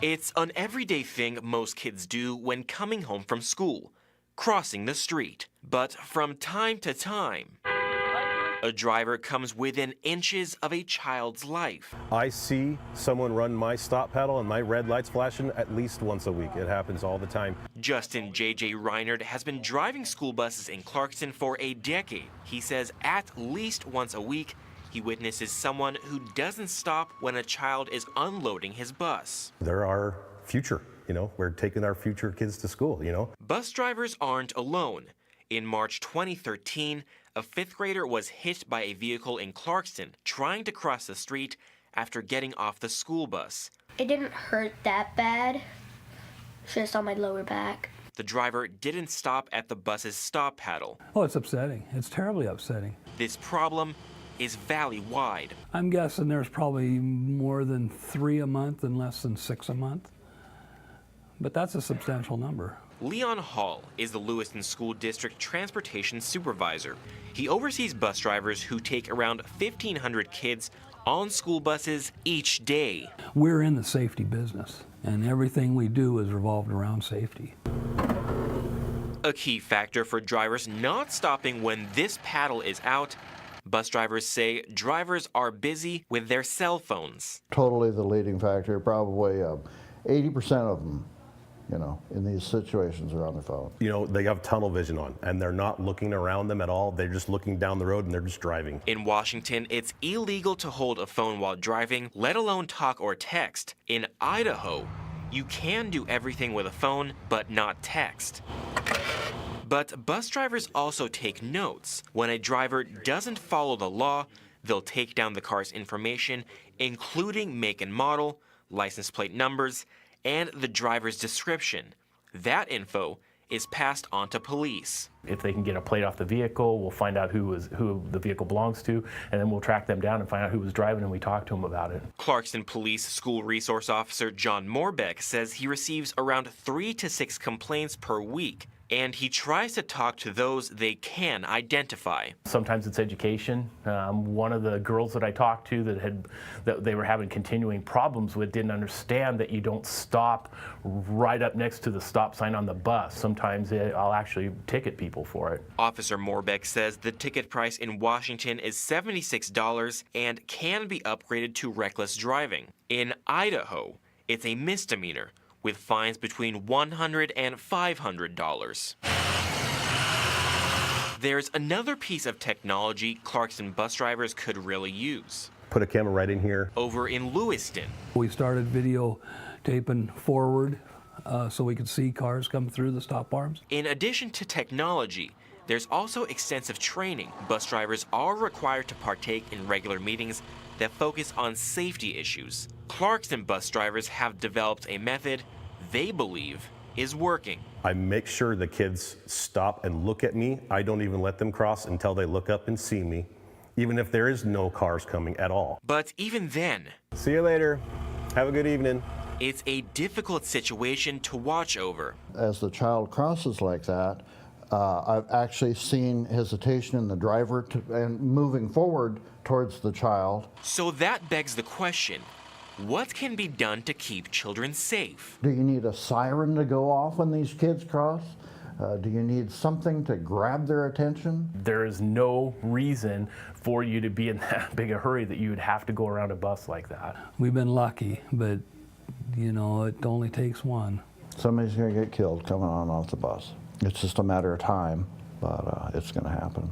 It's an everyday thing most kids do when coming home from school, crossing the street. But from time to time, a driver comes within inches of a child's life. I see someone run my stop paddle and my red light's flashing at least once a week. It happens all the time. Justin J.J. Reinard has been driving school buses in Clarkston for a decade. He says at least once a week, he witnesses someone who doesn't stop when a child is unloading his bus. They're our future, we're taking our future kids to school, Bus drivers aren't alone. In March 2013, a fifth grader was hit by a vehicle in Clarkston trying to cross the street after getting off the school bus. It didn't hurt that bad, just on my lower back. The driver didn't stop at the bus's stop paddle. Oh, it's upsetting. It's terribly upsetting. This problem is valley-wide. I'm guessing there's probably more than 3 a month and less than 6 a month. But that's a substantial number. Leon Hall is the Lewiston School District Transportation Supervisor. He oversees bus drivers who take around 1,500 kids on school buses each day. We're in the safety business, and everything we do is revolved around safety. A key factor for drivers not stopping when this paddle is out, bus drivers say drivers are busy with their cell phones. Totally the leading factor, probably 80% of them, in these situations are on their phone. They have tunnel vision on and they're not looking around them at all. They're just looking down the road and they're just driving. In Washington, it's illegal to hold a phone while driving, let alone talk or text. In Idaho, you can do everything with a phone, but not text. But bus drivers also take notes. When a driver doesn't follow the law, they'll take down the car's information, including make and model, license plate numbers, and the driver's description. That info is passed on to police. If they can get a plate off the vehicle, we'll find out who the vehicle belongs to, and then we'll track them down and find out who was driving, and we talk to them about it. Clarkston Police School Resource Officer John Morbeck says he receives around 3 to 6 complaints per week, and he tries to talk to those they can identify. Sometimes it's education. One of the girls that I talked to that they were having continuing problems with didn't understand that you don't stop right up next to the stop sign on the bus. Sometimes I'll actually ticket people for it. Officer Morbeck says the ticket price in Washington is $76 and can be upgraded to reckless driving. In Idaho, it's a misdemeanor, with fines between $100 and $500. There's another piece of technology Clarkston bus drivers could really use. Put a camera right in here. Over in Lewiston, We started videotaping forward so we could see cars come through the stop arms. in addition to technology, there's also extensive training. Bus drivers are required to partake in regular meetings that focus on safety issues. Clarkston bus drivers have developed a method they believe is working. I make sure the kids stop and look at me. I don't even let them cross until they look up and see me, even if there is no cars coming at all. But even then, See you later. Have a good evening. it's a difficult situation to watch over. As the child crosses like that, I've actually seen hesitation in the driver and moving forward towards the child. So that begs the question, what can be done to keep children safe? Do you need a siren to go off when these kids cross? Do you need something to grab their attention? There is no reason for you to be in that big a hurry that you would have to go around a bus like that. We've been lucky, but it only takes one. Somebody's going to get killed coming on off the bus. It's just a matter of time, but it's going to happen.